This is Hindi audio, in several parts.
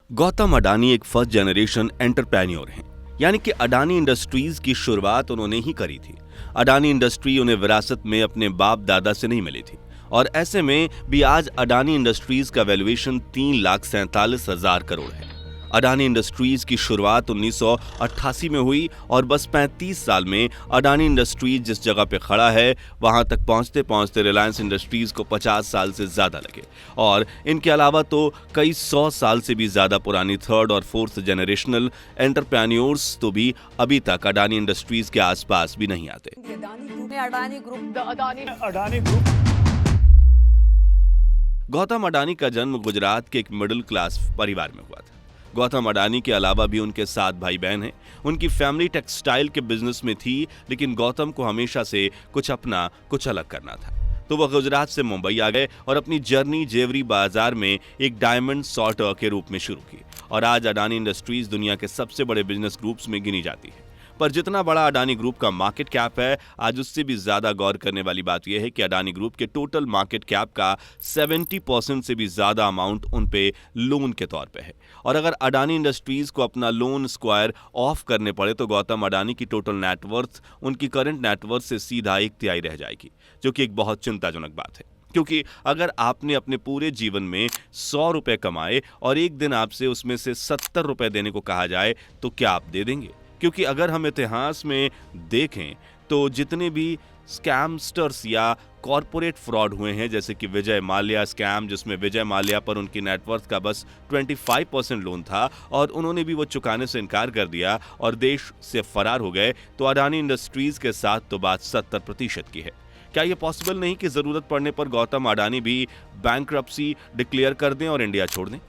गौतम अडानी एक फर्स्ट जनरेशन एंटरप्रेन्योर हैं, यानी कि अडानी इंडस्ट्रीज की शुरुआत उन्होंने ही करी थी। अडानी इंडस्ट्री उन्हें विरासत में अपने बाप दादा से नहीं मिली थी और ऐसे में भी आज अडानी इंडस्ट्रीज का वैल्यूएशन 3,47,000 करोड़ है। अडानी इंडस्ट्रीज की शुरुआत 1988 में हुई और बस 35 साल में अडानी इंडस्ट्रीज जिस जगह पे खड़ा है वहां तक पहुंचते पहुंचते रिलायंस इंडस्ट्रीज को 50 साल से ज्यादा लगे और इनके अलावा तो कई 100 साल से भी ज्यादा पुरानी थर्ड और फोर्थ जनरेशनल एंटरप्रेन्योर्स तो भी अभी तक अडानी इंडस्ट्रीज के आसपास भी नहीं आते। गौतम अडानी का जन्म गुजरात के एक मिडिल क्लास परिवार में हुआ था। गौतम अडानी के अलावा भी उनके 7 भाई बहन हैं। उनकी फैमिली टेक्सटाइल के बिजनेस में थी, लेकिन गौतम को हमेशा से कुछ अपना कुछ अलग करना था, तो वह गुजरात से मुंबई आ गए और अपनी जर्नी जेवरी बाजार में एक डायमंड सॉर्टर के रूप में शुरू की और आज अडानी इंडस्ट्रीज दुनिया के सबसे बड़े बिजनेस ग्रुप्स में गिनी जाती है। पर जितना बड़ा अडानी ग्रुप का मार्केट कैप है, आज उससे भी ज्यादा गौर करने वाली बात यह है कि अडानी ग्रुप के टोटल मार्केट कैप का 70% से भी ज्यादा अमाउंट उन पे लोन के तौर पे है और अगर अडानी इंडस्ट्रीज को अपना लोन स्क्वायर ऑफ करने पड़े तो गौतम अडानी की टोटल नेटवर्थ उनकी करंट नेटवर्थ से सीधा 1/3 रह जाएगी, जो कि एक बहुत चिंताजनक बात है। क्योंकि अगर आपने अपने पूरे जीवन में 100 रुपए कमाए और एक दिन आपसे उसमें से 70 रुपए देने को कहा जाए तो क्या आप दे देंगे? क्योंकि अगर हम इतिहास में देखें तो जितने भी स्कैमस्टर्स या कॉरपोरेट फ्रॉड हुए हैं, जैसे कि विजय माल्या स्कैम, जिसमें विजय माल्या पर उनकी नेटवर्थ का बस 25% लोन था और उन्होंने भी वो चुकाने से इनकार कर दिया और देश से फरार हो गए, तो अडानी इंडस्ट्रीज के साथ तो बात 70% की है। क्या ये पॉसिबल नहीं कि जरूरत पड़ने पर गौतम अडानी भी बैंकरप्सी डिक्लेयर कर दें और इंडिया छोड़ दें?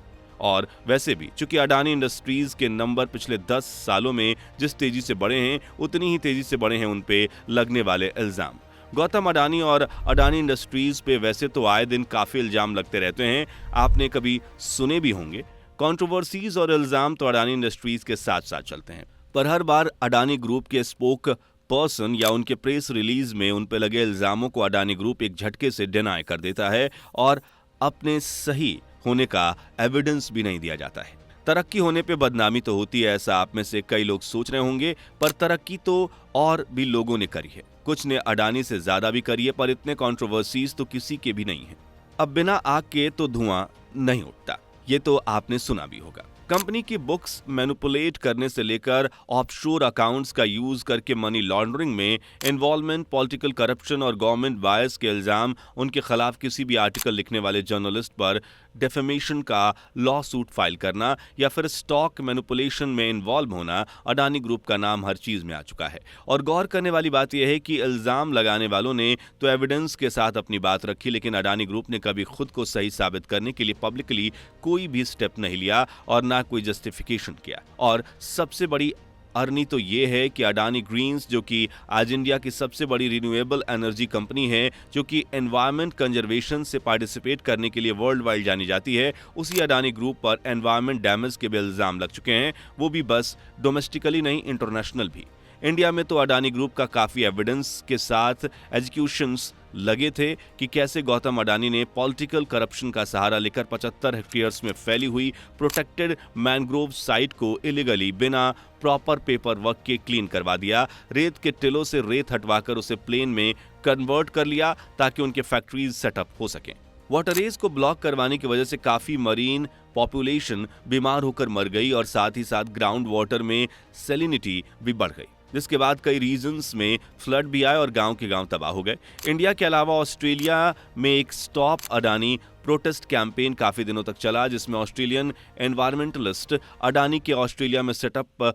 और वैसे भी चूंकि अडानी इंडस्ट्रीज के नंबर पिछले 10 सालों में जिस तेजी से बढ़े हैं, उतनी ही तेजी से बढ़े हैं उन पे लगने वाले इल्जाम। गौतम अडानी और अडानी इंडस्ट्रीज पे वैसे तो आए दिन काफी इल्जाम लगते रहते हैं, आपने कभी सुने भी होंगे। कंट्रोवर्सीज और इल्जाम तो अडानी इंडस्ट्रीज के साथ साथ चलते हैं, पर हर बार अडानी ग्रुप के स्पोक पर्सन या उनके प्रेस रिलीज में उन पे लगे इल्जामों को अडानी ग्रुप एक झटके से डिनाई कर देता है और अपने सही होने का एविडेंस भी नहीं दिया जाता है। तरक्की होने पे बदनामी तो होती है, ऐसा आप में से कई लोग सोच रहे होंगे, पर तरक्की तो और भी लोगों ने करी है। कुछ ने अडानी से ज्यादा भी करी है, पर इतने कंट्रोवर्सीज तो किसी के भी नहीं है। अब बिना आग के तो धुआं नहीं उठता, ये तो आपने सुना भी होगा। कंपनी की बुक्स मैनिपुलेट करने से लेकर ऑफशोर अकाउंट्स का यूज करके मनी लॉन्ड्रिंग में इन्वॉल्वमेंट, पॉलिटिकल करप्शन और गवर्नमेंट बायस के इल्जाम, उनके खिलाफ किसी भी आर्टिकल लिखने वाले जर्नलिस्ट पर डेफेमेशन का लॉ सूट फाइल करना या फिर स्टॉक मैनिपुलेशन में इन्वॉल्व होना, अडानी ग्रुप का नाम हर चीज में आ चुका है। और गौर करने वाली बात यह है कि इल्जाम लगाने वालों ने तो एविडेंस के साथ अपनी बात रखी, लेकिन अडानी ग्रुप ने कभी खुद को सही साबित करने के लिए पब्लिकली कोई भी स्टेप नहीं लिया और ना कोई जस्टिफिकेशन किया। और सबसे बड़ी अर्नी तो ये है कि अडानी ग्रीन्स, जो कि आज इंडिया की सबसे बड़ी रिन्यूएबल एनर्जी कंपनी है, जो कि एनवायरमेंट कंजर्वेशन से पार्टिसिपेट करने के लिए वर्ल्ड वाइड जानी जाती है, उसी अडानी ग्रुप पर एनवायरमेंट डैमेज के भी इल्जाम लग चुके हैं, वो भी बस डोमेस्टिकली नहीं, इंटरनेशनल भी। इंडिया में तो अडानी ग्रुप का काफी एविडेंस के साथ एग्जीक्यूशंस लगे थे कि कैसे गौतम अडानी ने पॉलिटिकल करप्शन का सहारा लेकर 75 हेक्टेयर्स में फैली हुई प्रोटेक्टेड मैनग्रोव साइट को इलीगली बिना प्रॉपर पेपर वर्क के क्लीन करवा दिया, रेत के टिलों से रेत हटवाकर उसे प्लेन में कन्वर्ट कर लिया ताकि उनके फैक्ट्रीज सेटअप हो सकें। वाटरवेज को ब्लॉक करवाने की वजह से काफी मरीन पॉपुलेशन बीमार होकर मर गई और साथ ही साथ ग्राउंड वाटर में सैलिनिटी भी बढ़ गई, जिसके बाद कई रीजन्स में फ्लड भी आए और गांव के गांव तबाह हो गए। इंडिया के अलावा ऑस्ट्रेलिया में एक स्टॉप अडानी प्रोटेस्ट कैंपेन काफी दिनों तक चला, जिसमें ऑस्ट्रेलियन एनवायरमेंटलिस्ट अडानी के ऑस्ट्रेलिया में सेटअप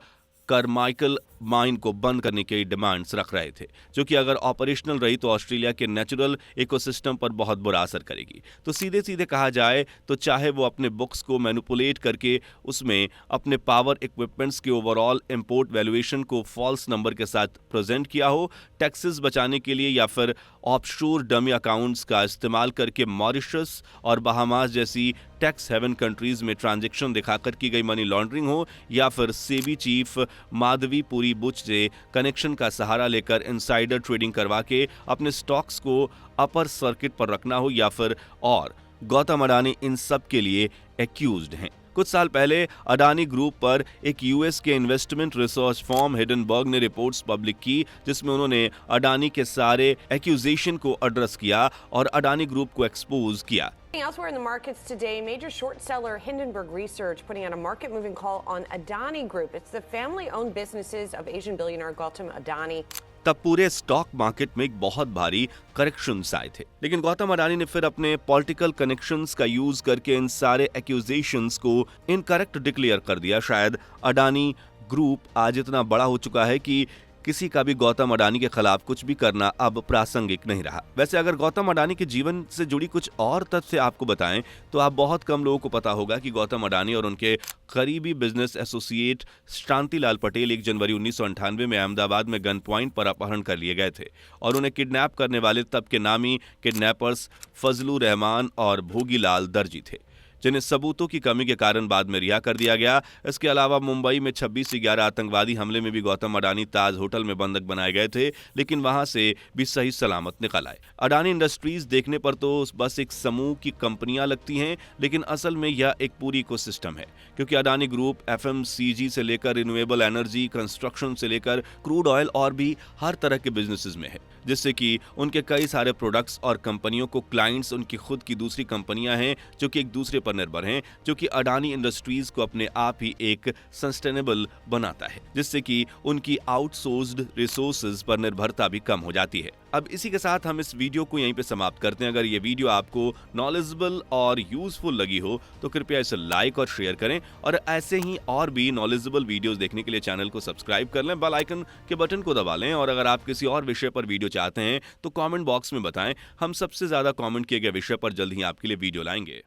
करमाइकल माइन को बंद करने की डिमांड्स रख रहे थे, जो कि अगर ऑपरेशनल रही तो ऑस्ट्रेलिया के नेचुरल इकोसिस्टम पर बहुत बुरा असर करेगी। तो सीधे सीधे कहा जाए तो चाहे वो अपने बुक्स को मैनिपुलेट करके उसमें अपने पावर इक्विपमेंट्स के ओवरऑल इंपोर्ट वैल्यूएशन को फॉल्स नंबर के साथ प्रेजेंट किया हो, टैक्सेस बचाने के लिए, या फिर ऑफशोर डमी अकाउंट्स का इस्तेमाल करके मॉरिशस और बहामास जैसी टैक्स हेवन कंट्रीज में ट्रांजैक्शन दिखाकर की गई मनी लॉन्ड्रिंग हो, या फिर सेबी चीफ माधवी पुरी बुच से कनेक्शन का सहारा लेकर इनसाइडर ट्रेडिंग करवा के अपने स्टॉक्स को अपर सर्किट पर रखना हो, या फिर और गौतम अडानी इन सब के लिए एक्यूज्ड हैं। कुछ साल पहले अडानी ग्रुप पर एक यूएस के इन्वेस्टमेंट रिसर्च फर्म हिडनबर्ग ने रिपोर्ट्स पब्लिक की, जिसमें उन्होंने अडानी के सारे एक्यूजेशन को एड्रेस किया और अडानी ग्रुप को एक्सपोज किया। Elsewhere in the markets today, major short seller Hindenburg Research putting out a market-moving call on Adani Group. It's the family-owned businesses of Asian billionaire Gautam Adani. तब पूरे स्टॉक मार्केट में एक बहुत भारी करेक्शंस आए थे, लेकिन गौतम अडानी ने फिर अपने पॉलिटिकल कनेक्शंस का यूज करके इन सारे एक्यूजेशंस को इनकरेक्ट डिक्लेयर कर दिया। शायद अडानी ग्रुप आज इतना बड़ा हो चुका है कि किसी का भी गौतम अडानी के खिलाफ कुछ भी करना अब प्रासंगिक नहीं रहा। वैसे अगर गौतम अडानी के जीवन से जुड़ी कुछ और तथ्य आपको बताएं तो आप बहुत कम लोगों को पता होगा कि गौतम अडानी और उनके करीबी बिजनेस एसोसिएट शांतिलाल पटेल 1 जनवरी 1998 में अहमदाबाद में गन पॉइंट पर अपहरण कर लिए गए थे और उन्हें किडनैप करने वाले तब के नामी किडनैपर्स फजलुर रहमान और भोगीलाल दर्जी थे, जिन्हें सबूतों की कमी के कारण बाद में रिहा कर दिया गया। इसके अलावा मुंबई में 26/11 आतंकवादी हमले में भी गौतम अडानी ताज होटल में बंधक बनाए गए थे, लेकिन वहां से भी सही सलामत निकल आए। अडानी इंडस्ट्रीज देखने पर तो बस एक समूह की कंपनियां लगती हैं, लेकिन असल में यह एक पूरी इकोसिस्टम है, क्योंकि अडानी ग्रुप एफएमसीजी से लेकर रिन्यूएबल एनर्जी, कंस्ट्रक्शन से लेकर क्रूड ऑयल और भी हर तरह के बिजनेसेस में है, जिससे कि उनके कई सारे प्रोडक्ट्स और कंपनियों को क्लाइंट्स उनकी खुद की दूसरी कंपनियां हैं जो कि एक दूसरे पर निर्भर हैं, जो कि अडानी इंडस्ट्रीज को अपने आप ही एक सस्टेनेबल बनाता है, जिससे कि उनकी आउटसोर्स्ड रिसोर्सेज पर निर्भरता भी कम हो जाती है। अब इसी के साथ हम इस वीडियो को यहीं पे समाप्त करते हैं। अगर ये वीडियो आपको नॉलेजेबल और यूजफुल लगी हो तो कृपया इसे लाइक और शेयर करें, और ऐसे ही और भी नॉलेजेबल वीडियोस देखने के लिए चैनल को सब्सक्राइब कर लें, बेल आइकन के बटन को दबा लें, और अगर आप किसी और विषय पर वीडियो चाहते हैं तो कमेंट बॉक्स में बताएं। हम सबसे ज्यादा कमेंट किए गए विषय पर जल्द ही आपके लिए वीडियो लाएंगे।